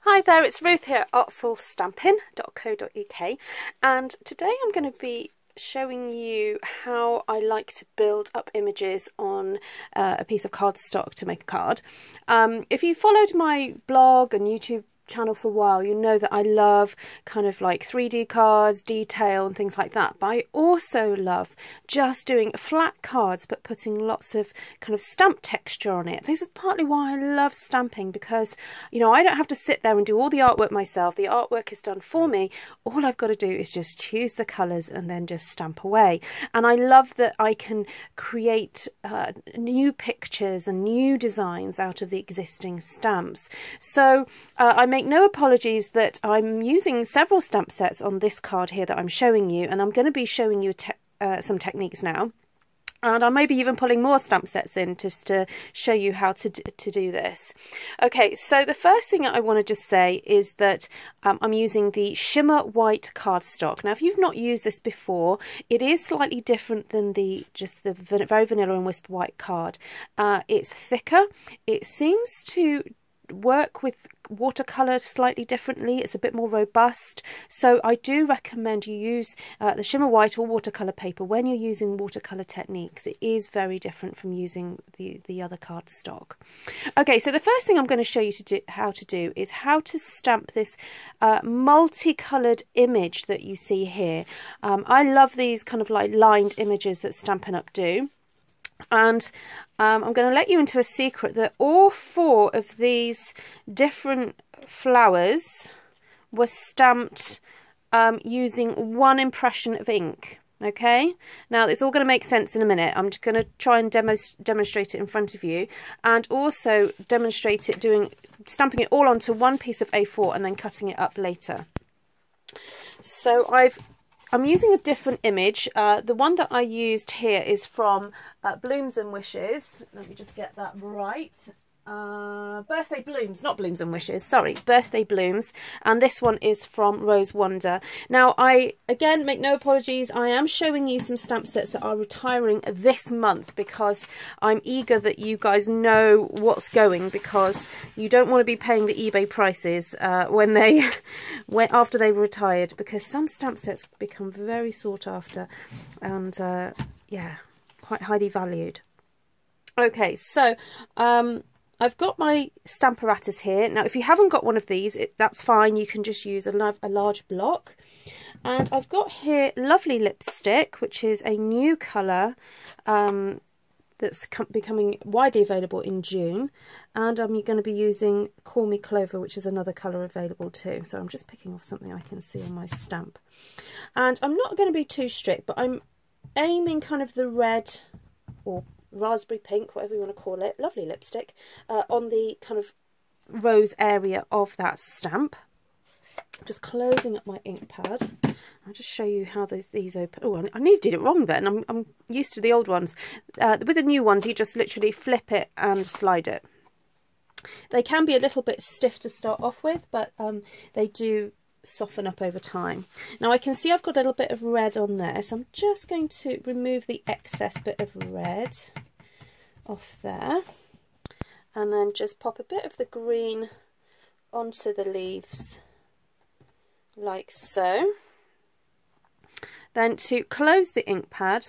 Hi there, it's Ruth here at artfulstampin.co.uk, and today I'm going to be showing you how I like to build up images on a piece of cardstock to make a card. If you followed my blog and YouTube channel for a while, you know that I love kind of like 3D cards, detail and things like that, but I also love just doing flat cards but putting lots of kind of stamp texture on it. This is partly why I love stamping, because you know I don't have to sit there and do all the artwork myself. The artwork is done for me. All I've got to do is just choose the colours and then just stamp away, and I love that I can create new pictures and new designs out of the existing stamps. So I make no apologies that I'm using several stamp sets on this card here that I'm showing you, and I'm going to be showing you some techniques now, and I may be even pulling more stamp sets in just to show you how to do this. Okay, so the first thing I want to just say is that I'm using the shimmer white cardstock. Now if you've not used this before, it is slightly different than just the very vanilla and whisper white card. It's thicker. It seems to work with watercolor slightly differently. It's a bit more robust, so I do recommend you use the shimmer white or watercolor paper when you're using watercolor techniques. It is very different from using the other cardstock. Okay, so the first thing I'm going to show you how to do is how to stamp this multicolored image that you see here. I love these kind of like lined images that Stampin' Up do. And I'm going to let you into a secret that all four of these different flowers were stamped using one impression of ink. Okay, now it's all going to make sense in a minute. I'm just going to try and demonstrate it in front of you, and also demonstrate it stamping it all onto one piece of A4 and then cutting it up later. So I'm using a different image. The one that I used here is from Blooms and Wishes. Let me just get that right. Birthday Blooms, not Blooms and Wishes, sorry, Birthday Blooms. And this one is from Rose Wonder. Now, again, make no apologies. I am showing you some stamp sets that are retiring this month because I'm eager that you guys know what's going, because you don't want to be paying the eBay prices after they've retired, because some stamp sets become very sought after and yeah, quite highly valued. Okay, so I've got my Stamparatus here. Now, if you haven't got one of these, that's fine. You can just use a large block. And I've got here Lovely Lipstick, which is a new colour that's becoming widely available in June. And I'm going to be using Call Me Clover, which is another colour available too. So I'm just picking off something I can see on my stamp. And I'm not going to be too strict, but I'm aiming kind of the red or raspberry pink, whatever you want to call it, Lovely Lipstick, on the kind of rose area of that stamp. Just closing up my ink pad. I'll just show you how these open. Oh, I nearly did it wrong then. I'm used to the old ones. With the new ones, you just literally flip it and slide it. They can be a little bit stiff to start off with, but they do soften up over time. Now I can see I've got a little bit of red on there, so I'm just going to remove the excess bit of red off there, and then just pop a bit of the green onto the leaves like so. Then to close the ink pad,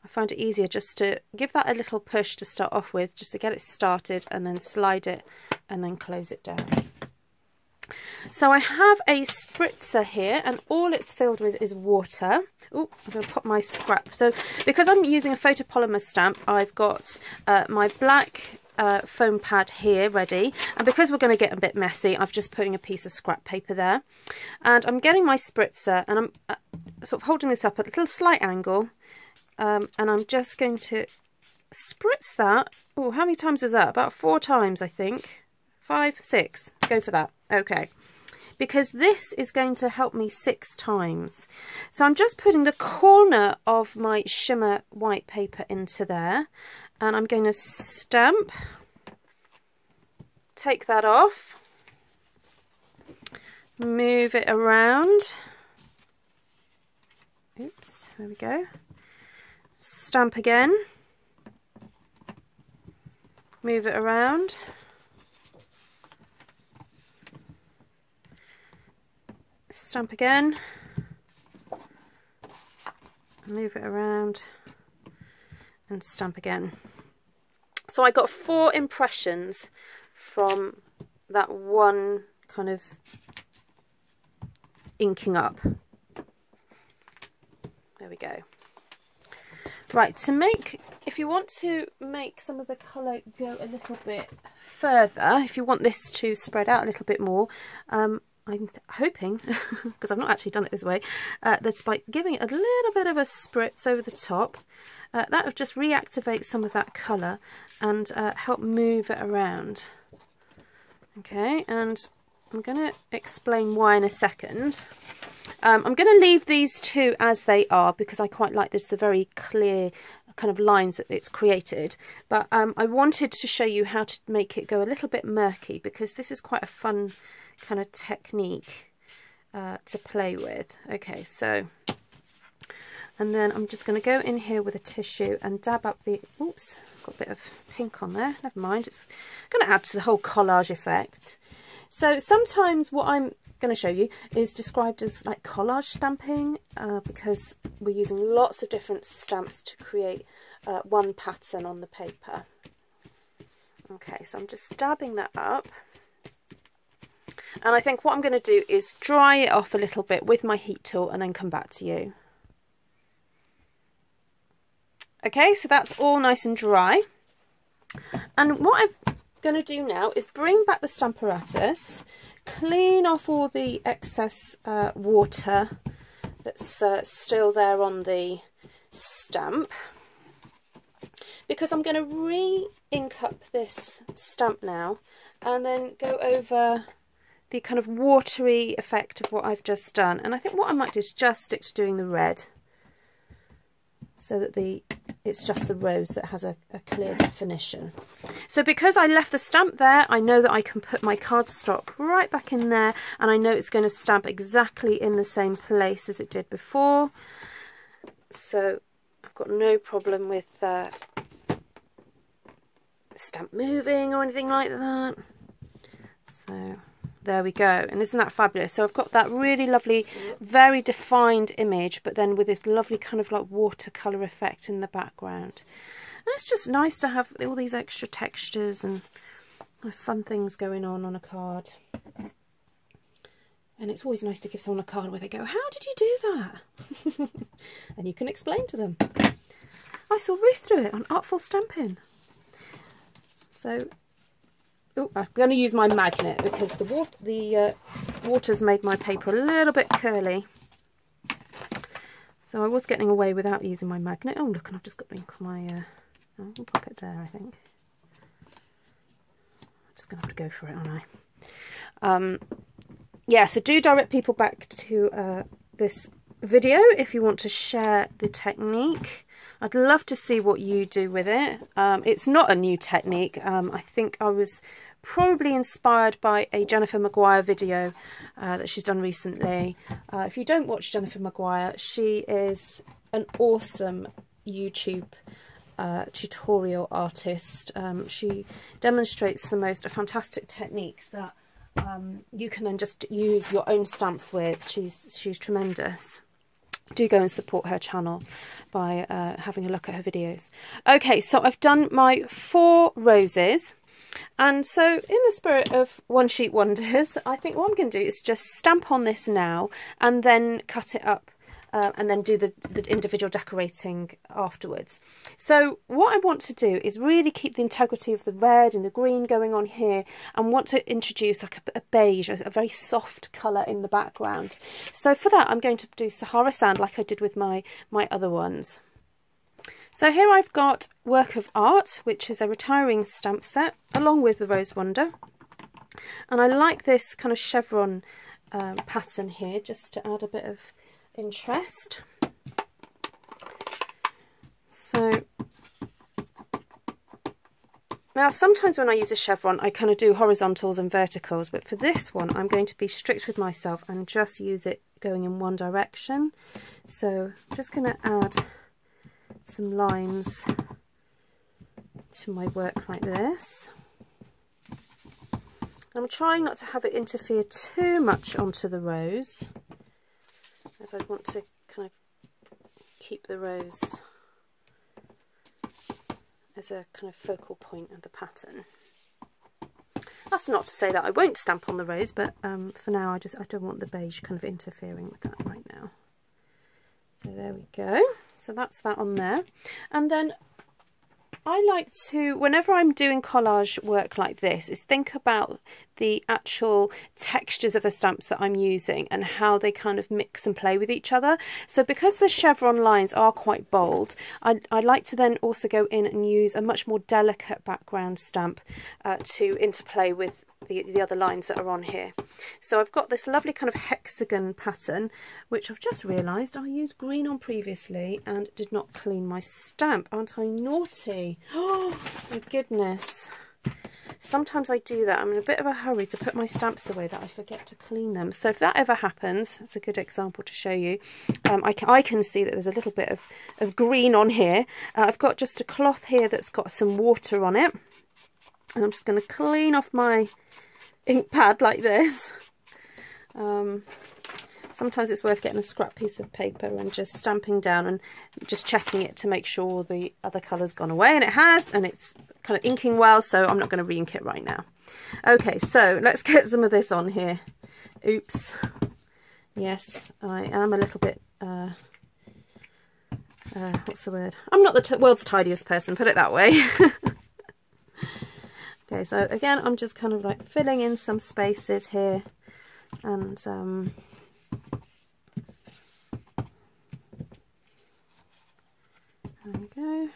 I find it easier just to give that a little push to start off with, just to get it started, and then slide it and then close it down. So I have a spritzer here, and all it's filled with is water. Oh, I'm going to pop my scrap. So because I'm using a photopolymer stamp, I've got my black foam pad here ready, and because we're going to get a bit messy, I'm just putting a piece of scrap paper there, and I'm getting my spritzer, and I'm sort of holding this up at a little slight angle, and I'm just going to spritz that. Oh, how many times was that? About 4 times, I think. 5, 6. Go for that. Okay. Because this is going to help me 6 times. So I'm just putting the corner of my shimmer white paper into there, and I'm going to stamp, take that off, move it around. Oops, there we go. Stamp again, move it around, stamp again, move it around and stamp again. So I got 4 impressions from that one kind of inking up. There we go. Right, to make, if you want to make some of the colour go a little bit further, if you want this to spread out a little bit more, I'm hoping, because I've not actually done it this way, that by giving it a little bit of a spritz over the top, that will just reactivate some of that colour and help move it around. Okay, and I'm going to explain why in a second. I'm going to leave these 2 as they are because I quite like this, the very clear kind of lines that it's created. But I wanted to show you how to make it go a little bit murky because this is quite a fun kind of technique to play with. Okay, so, and then I'm just going to go in here with a tissue and dab up the, oops, got a bit of pink on there, never mind, it's going to add to the whole collage effect. So sometimes what I'm going to show you is described as like collage stamping because we're using lots of different stamps to create one pattern on the paper. Okay, so I'm just dabbing that up. And I think what I'm going to do is dry it off a little bit with my heat tool and then come back to you. Okay, so that's all nice and dry. And what I'm going to do now is bring back the Stamparatus, clean off all the excess water that's still there on the stamp, because I'm going to re-ink up this stamp now and then go over the kind of watery effect of what I've just done. And I think what I might do is just stick to doing the red so that it's just the rose that has a clear definition. So because I left the stamp there, I know that I can put my cardstock right back in there, and I know it's going to stamp exactly in the same place as it did before. So I've got no problem with stamp moving or anything like that. So there we go, and isn't that fabulous? So I've got that really lovely, very defined image, but then with this lovely kind of like watercolour effect in the background. And it's just nice to have all these extra textures and fun things going on a card. And it's always nice to give someone a card where they go, how did you do that? And you can explain to them. I saw Ruth do it on Artful Stampin'. So, oh, I'm going to use my magnet because the water's made my paper a little bit curly. So I was getting away without using my magnet. Oh, look, and I've just got ink on my... I'll pop it there, I think. I'm just going to have to go for it, aren't I? Yeah, so do direct people back to this video if you want to share the technique. I'd love to see what you do with it. It's not a new technique. I think I was probably inspired by a Jennifer Maguire video that she's done recently. If you don't watch Jennifer Maguire, she is an awesome YouTube tutorial artist. She demonstrates the most fantastic techniques that you can then just use your own stamps with. She's tremendous. Do go and support her channel by having a look at her videos. Okay, so I've done my 4 roses, and so in the spirit of one sheet wonders, I think what I'm going to do is just stamp on this now and then cut it up and then do the individual decorating afterwards. So what I want to do is really keep the integrity of the red and the green going on here, and want to introduce like a beige, a very soft colour in the background. So for that I'm going to do Sahara Sand like I did with my other ones. So here I've got Work of Art, which is a retiring stamp set, along with the Rose Wonder. And I like this kind of chevron pattern here, just to add a bit of interest. So now sometimes when I use a chevron I kind of do horizontals and verticals, but for this one I'm going to be strict with myself and just use it going in one direction. So I'm just going to add some lines to my work like this. I'm trying not to have it interfere too much onto the rose. as I want to kind of keep the rose as a kind of focal point of the pattern. That's not to say that I won't stamp on the rose, but for now I don't want the beige kind of interfering with that right now. So there we go. So that's that on there. And then I like to, whenever I'm doing collage work like this, is think about the actual textures of the stamps that I'm using and how they kind of mix and play with each other. So because the chevron lines are quite bold, I like to then also go in and use a much more delicate background stamp to interplay with the other lines that are on here. So I've got this lovely kind of hexagon pattern, which I've just realised I used green on previously and did not clean my stamp. Aren't I naughty? Oh my goodness. Sometimes I do that. I'm in a bit of a hurry to put my stamps away that I forget to clean them. So if that ever happens, that's a good example to show you. I can see that there's a little bit of green on here. I've got just a cloth here that's got some water on it. And I'm just going to clean off my ink pad like this. Sometimes it's worth getting a scrap piece of paper and just stamping down and just checking it to make sure the other colour's gone away, and it has, and it's kind of inking well, so I'm not going to re-ink it right now. Okay, so let's get some of this on here. Oops. Yes, I am a little bit, what's the word? I'm not the world's tidiest person, put it that way. Okay, so again, I'm just kind of like filling in some spaces here, and there we go.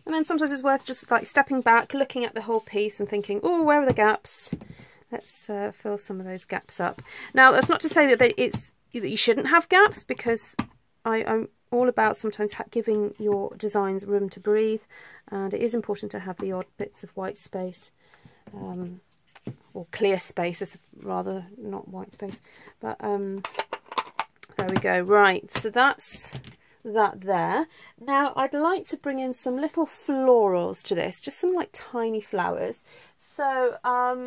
And then sometimes it's worth just like stepping back, looking at the whole piece and thinking, oh, where are the gaps? Let's fill some of those gaps up. Now, that's not to say that that you shouldn't have gaps, because I'm all about sometimes giving your designs room to breathe, and it is important to have the odd bits of white space, or clear space, rather, not white space. But there we go. Right, so that's that there. Now I'd like to bring in some little florals to this, just some like tiny flowers. So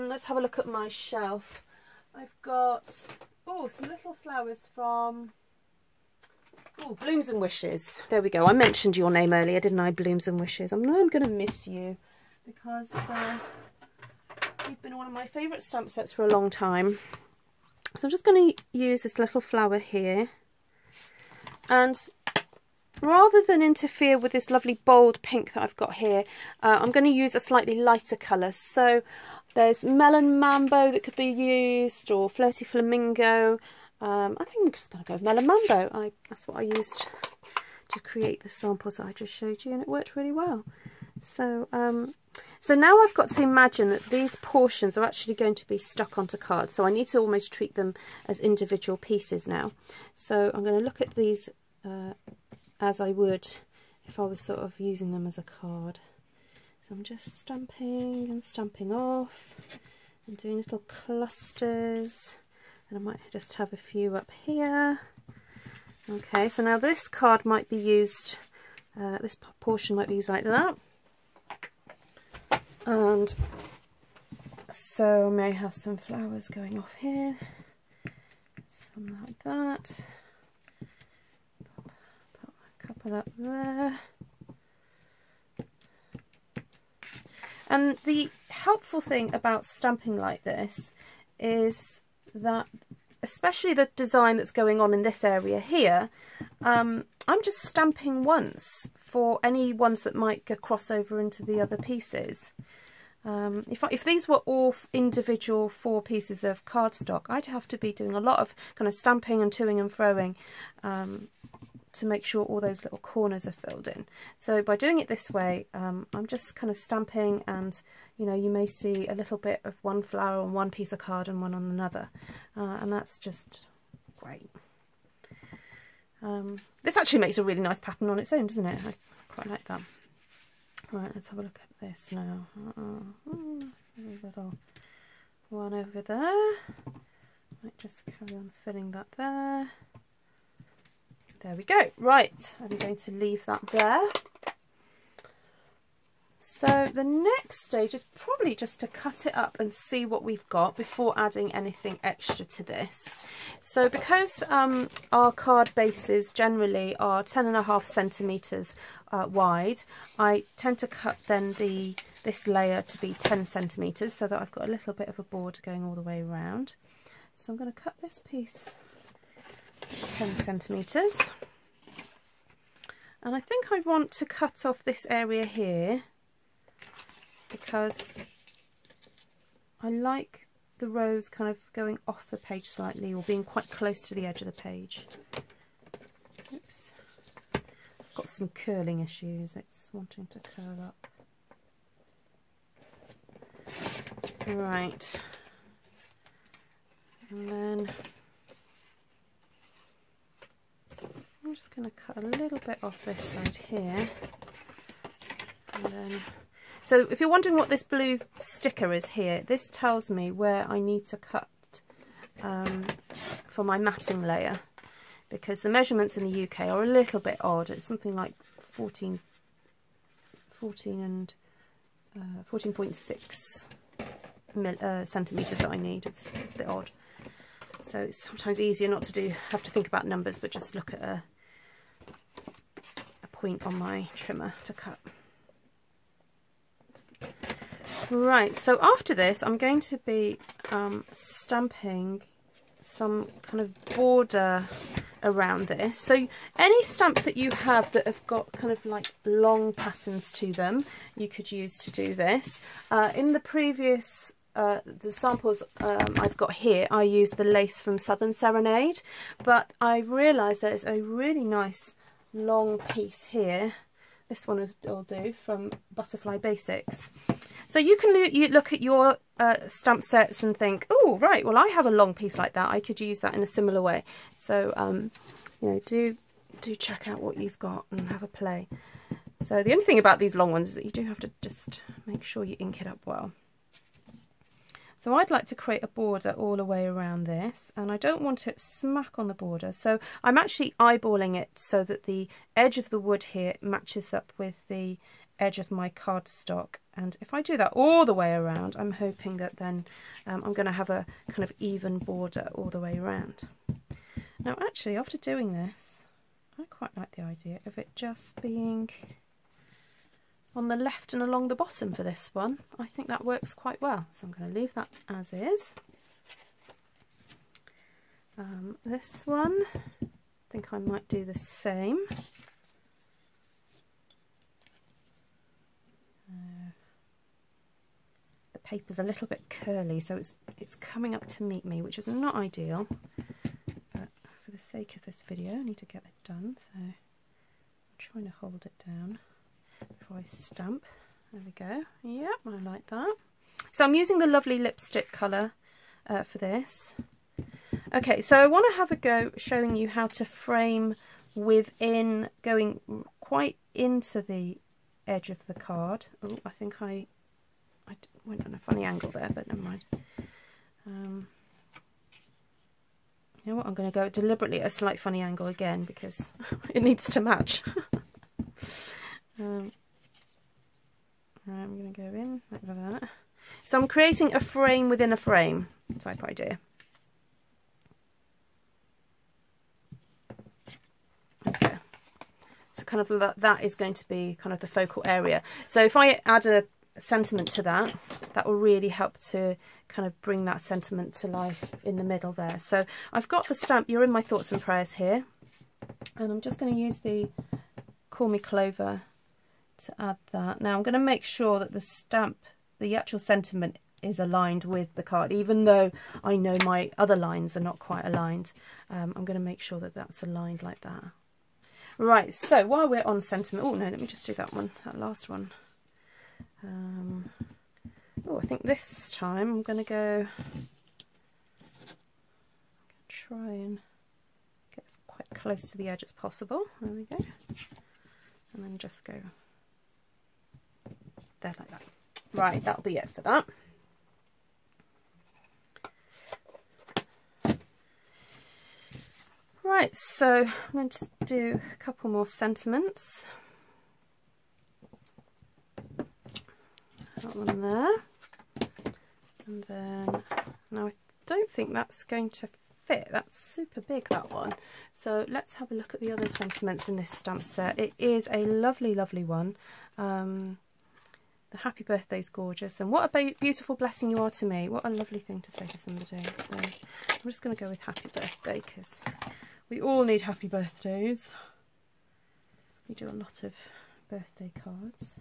let's have a look at my shelf. I've got some little flowers from Blooms and Wishes. There we go. I mentioned your name earlier, didn't I? Blooms and Wishes. I know I'm going to miss you, because you've been one of my favourite stamp sets for a long time. So I'm just going to use this little flower here, and rather than interfere with this lovely bold pink that I've got here, I'm going to use a slightly lighter colour. So there's Melon Mambo that could be used, or Flirty Flamingo. I think I'm just going to go with Melon Mambo. That's what I used to create the samples that I just showed you, and it worked really well. So so now I've got to imagine that these portions are actually going to be stuck onto cards. So I need to almost treat them as individual pieces now. So I'm going to look at these as I would if I was sort of using them as a card. So I'm just stamping and stamping off and doing little clusters. And I might just have a few up here. Okay, so now this card might be used, this portion might be used like that. And so I may have some flowers going off here, some like that. Put a couple up there. And the helpful thing about stamping like this is that, especially the design that's going on in this area here, I'm just stamping once for any ones that might go crossover into the other pieces. If these were all individual 4 pieces of cardstock, I'd have to be doing a lot of kind of stamping and toing and froing to make sure all those little corners are filled in. So by doing it this way, I'm just kind of stamping, and you know, you may see a little bit of one flower on one piece of card and one on another, and that's just great. This actually makes a really nice pattern on its own, doesn't it? I quite like that. Right, let's have a look at this now. There's a little one over there. Might just carry on filling that there. There we go. Right, I'm going to leave that there. So the next stage is probably just to cut it up and see what we've got before adding anything extra to this. So because our card bases generally are 10.5 centimetres wide, I tend to cut then this layer to be 10 centimetres so that I've got a little bit of a border going all the way around. So I'm going to cut this piece 10 centimetres. And I think I want to cut off this area here because I like the rows kind of going off the page slightly or being quite close to the edge of the page. Oops. I've got some curling issues. It's wanting to curl up. Right. And then I'm just going to cut a little bit off this side here. And then, so if you're wondering what this blue sticker is here, this tells me where I need to cut for my matting layer, because the measurements in the UK are a little bit odd. It's something like 14.6 centimetres that I need. It's a bit odd. So it's sometimes easier not to have to think about numbers, but just look at a point on my trimmer to cut. Right, so after this I'm going to be stamping some kind of border around this. So any stamps that you have that have got kind of like long patterns to them, you could use to do this. In the previous the samples I've got here, I used the lace from Southern Serenade, but I realised there's a really nice long piece here. This one will do, from Butterfly Basics. So you can look at your stamp sets and think, oh right, well I have a long piece like that, I could use that in a similar way. So you know, do check out what you've got and have a play. So the only thing about these long ones is that you do have to just make sure you ink it up well. So I'd like to create a border all the way around this, and I don't want it smack on the border, so I'm actually eyeballing it so that the edge of the wood here matches up with the edge of my cardstock. And if I do that all the way around, I'm hoping that then I'm going to have a kind of even border all the way around. Now actually, after doing this, I quite like the idea of it just being on the left and along the bottom for this one. I think that works quite well, so I'm going to leave that as is. This one, I think I might do the same. The paper's a little bit curly, so it's coming up to meet me, which is not ideal, but for the sake of this video I need to get it done, so I'm trying to hold it down before I stamp. There we go. Yep, I like that. So I'm using the lovely lipstick colour for this. Okay, so I want to have a go showing you how to frame within, going quite into the edge of the card. Oh, I think I went on a funny angle there, but never mind. You know what, I'm going to go deliberately at a slight funny angle again because it needs to match. I'm going to go in like that. So I'm creating a frame within a frame type idea. Okay. So kind of that is going to be kind of the focal area. So if I add a sentiment to that, that will really help to kind of bring that sentiment to life in the middle there. So I've got the stamp You're in My Thoughts and Prayers here, and I'm just going to use the Call Me Clover to add that. Now I'm going to make sure that the stamp, the actual sentiment, is aligned with the card, even though I know my other lines are not quite aligned. I'm going to make sure that that's aligned like that. Right, so while we're on sentiment, oh no, let me just do that one, that last one. Oh, I think this time I'm going to try and get as quite close to the edge as possible. There we go. And then just go there like that. Right, that'll be it for that. Right, so I'm going to do a couple more sentiments. that one there. And then, now I don't think that's going to fit. That's super big, that one. So let's have a look at the other sentiments in this stamp set. It is a lovely, lovely one. The happy birthday is gorgeous, and what a beautiful blessing you are to me. What a lovely thing to say to somebody. So I'm just going to go with happy birthday, because we all need happy birthdays. We do a lot of birthday cards.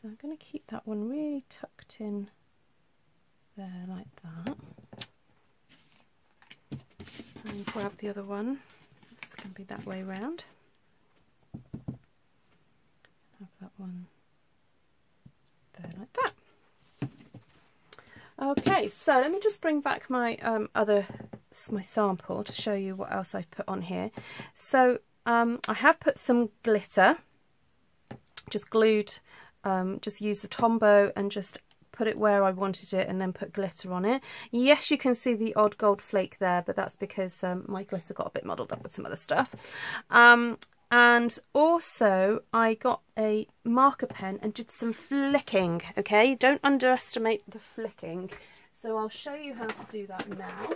So I'm going to keep that one really tucked in there like that. And grab the other one. It's going to be that way round. Have that one there like that. Okay, so let me just bring back my my sample to show you what else I've put on here. So I have put some glitter, just glued, just used the Tombow and just put it where I wanted it and then put glitter on it. Yes, you can see the odd gold flake there, but that's because my glitter got a bit muddled up with some other stuff. And also I got a marker pen and did some flicking, okay? Don't underestimate the flicking. So I'll show you how to do that now.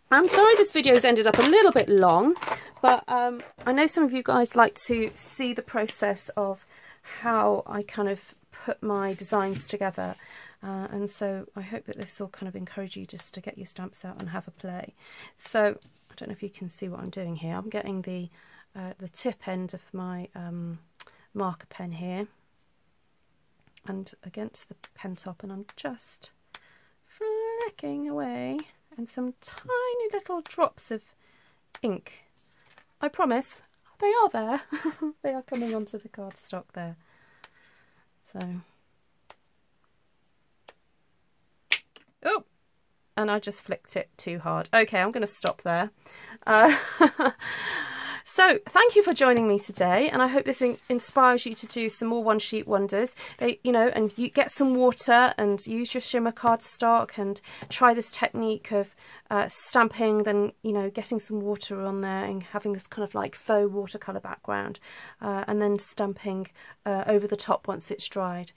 I'm sorry this video has ended up a little bit long, but I know some of you guys like to see the process of how I kind of put my designs together. And so I hope that this will kind of encourage you just to get your stamps out and have a play. So I don't know if you can see what I'm doing here. I'm getting the tip end of my marker pen here and against the pen top, and I'm just flicking away, and some tiny little drops of ink. I promise they are there. They are coming onto the cardstock there. So, oh, and I just flicked it too hard. Okay, I'm going to stop there. So thank you for joining me today, and I hope this inspires you to do some more one sheet wonders. And you get some water and use your shimmer cardstock and try this technique of stamping, then getting some water on there and having this kind of like faux watercolour background, and then stamping over the top once it's dried.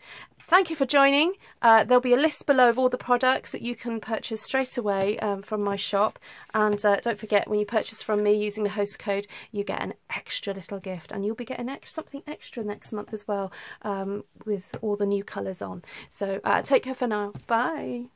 Thank you for joining. There'll be a list below of all the products that you can purchase straight away from my shop. And don't forget, when you purchase from me using the host code, you get an extra little gift, and you'll be getting something extra next month as well, with all the new colours on. So take care for now. Bye.